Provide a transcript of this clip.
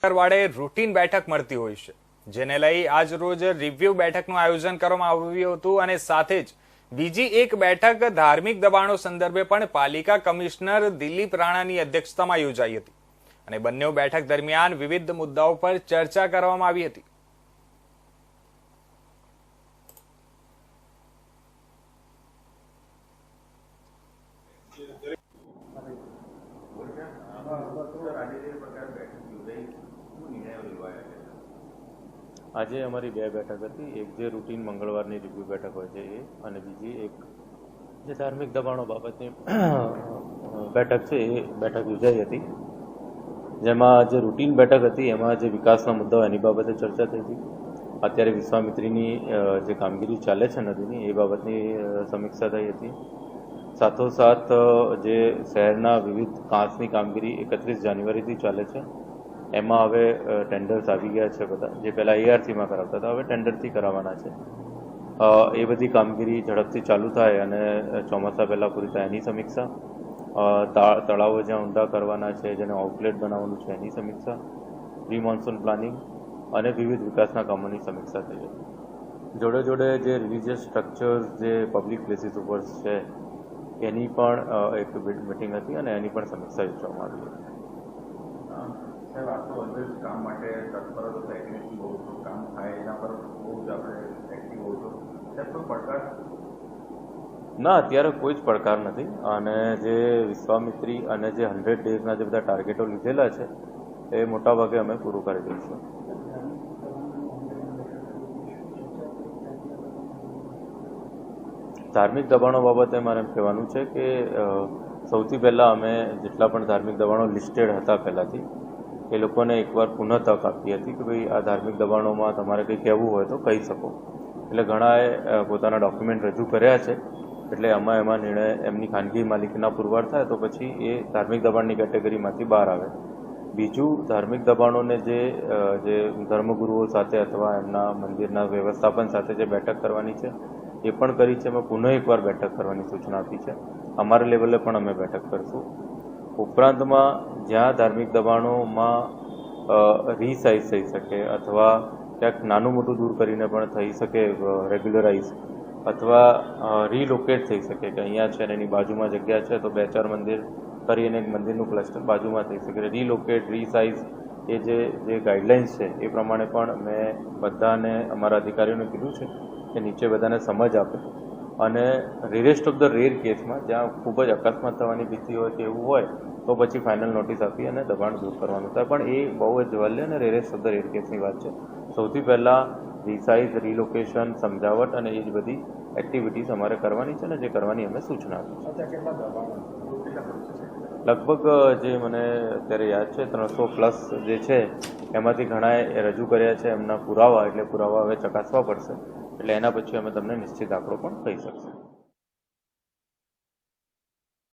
વાડે routine બેઠક મળતી હોય છે, જેને લઈ આજ રોજ રિવ્યુ બેઠકનું આયોજન કરવામાં આવ્યું હતું અને સાથે જ બીજી એક બેઠક ધાર્મિક દબાણો સંદર્ભે પણ પાલિકા કમિશનર દિલીપ રાણાની અધ્યક્ષતામાં યોજાઈ હતી અને બંને બેઠક દરમિયાન વિવિધ મુદ્દાઓ પર ચર્ચા કરવામાં આવી હતી. આજે અમારી બે બેઠક હતી. એક જે રૂટીન મંગળવારની રિવ્યુ બેઠક હોય છે એ, અને બીજી એક જે ધાર્મિક દબાણો બાબતની બેઠક છે એ બેઠક યોજાઈ હતી. જેમાં જે રૂટીન બેઠક હતી એમાં જે વિકાસના મુદ્દાઓ એની બાબતે ચર્ચા થઈ હતી. અત્યારે વિશ્વામિત્રીની જે કામગીરી ચાલે છે નદીની એ બાબતની સમીક્ષા થઈ હતી. સાથોસાથ જે શહેરના વિવિધ કાંસની કામગીરી 31 જાન્યુઆરીથી ચાલે છે એમાં હવે ટેન્ડર્સ આવી ગયા છે. બધા જે પહેલાં ARCમાં કરાવતા હતા હવે ટેન્ડરથી કરાવવાના છે. એ બધી કામગીરી ઝડપથી ચાલુ થાય અને ચોમાસા પહેલાં પૂરી થાય એની સમીક્ષા. તળાવો જ્યાં ઊંડા કરવાના છે, જેને આઉટલેટ બનાવવાનું છે એની સમીક્ષા, પ્રી મોન્સૂન પ્લાનિંગ અને વિવિધ વિકાસના કામોની સમીક્ષા થઈ હતી. જોડે જોડે જે રિલિજિયસ સ્ટ્રક્ચર્સ જે પબ્લિક પ્લેસીસ ઉપર છે એની પણ એક મિટિંગ હતી અને એની પણ સમીક્ષા યોજવામાં આવી હતી. સાહેબ, આ તો ઓલવેઝ કામ માટે તત્પર હતો, એક્ટિવિટી બહુ છો, કામ થાય એના પર બહુ જ આપણે એક્ટિવ હો છો. સાહેબ, કોઈ પડકાર? ના, અત્યારે કોઈ જ પડકાર નથી. અને જે વિશ્વામિત્રી અને જે 100 ડેઝના જે બધા ટાર્ગેટો લીધેલા છે એ મોટાભાગે અમે પૂરું કરી દઈશું. ધાર્મિક દબાણો બાબતે મારે એમ કહેવાનું છે કે સૌથી પહેલાં અમે જેટલા પણ ધાર્મિક દબાણો લિસ્ટેડ હતા પહેલાંથી એ લોકોને એકવાર પુનઃ તક આપી હતી કે ભાઈ આ ધાર્મિક દબાણોમાં તમારે કંઈ કહેવું હોય તો કહી શકો. એટલે ઘણાએ પોતાના ડોક્યુમેન્ટ રજૂ કર્યા છે. એટલે એમાં નિર્ણય એમની ખાનગી માલિકીના પુરવાર થાય તો પછી એ ધાર્મિક દબાણની કેટેગરીમાંથી બહાર આવે. બીજું, ધાર્મિક દબાણોને જે ધર્મગુરુઓ સાથે અથવા એમના મંદિરના વ્યવસ્થાપન સાથે જે બેઠક કરવાની છે એ પણ કરી છે. અમે પુનઃ એકવાર બેઠક કરવાની સૂચના આપી છે. અમારા લેવલે પણ અમે બેઠક કરીશું. ઉપરાંતમાં જ્યાં ધાર્મિક દબાણોમાં રીસાઇઝ થઈ શકે અથવા ક્યાંક નાનું મોટું દૂર કરીને પણ થઈ શકે રેગ્યુલરાઇઝ, અથવા રીલોકેટ થઈ શકે કે અહીંયા છે ને એની બાજુમાં જગ્યા છે તો 2-4 મંદિર કરીને એક મંદિરનું ક્લસ્ટર બાજુમાં થઈ શકે. રીલોકેટ, રીસાઇઝ એ જે ગાઈડલાઇન્સ છે એ પ્રમાણે પણ મેં બધાને અમારા અધિકારીઓને કીધું છે કે નીચે બધાને સમજ આપે અને રેરેસ્ટ ઓફ ધ રેર કેસમાં જ્યાં ખૂબ જ અકસ્માત થવાની ભીતિ હોય કે એવું હોય તો પછી ફાઇનલ નોટિસ આપી અને દબાણ દૂર કરવાનું થાય. પણ એ બહુ જ જવાલ્ય અને રેરેસ્ટ ઓફ ધ રેર કેસની વાત છે. સૌથી પહેલાં રીસાઇઝ, રીલોકેશન, સમજાવટ અને એ જ બધી એક્ટિવિટીઝ અમારે કરવાની છે અને જે કરવાની અમે સૂચના આપી છે. લગભગ જે મને અત્યારે યાદ છે 300+ જે છે એમાંથી ઘણાએ રજૂ કર્યા છે એમના પુરાવા. એટલે પુરાવા હવે ચકાસવા પડશે. એટલે એના પછી અમે તમને નિશ્ચિત આંકડો પણ કહી શકશું.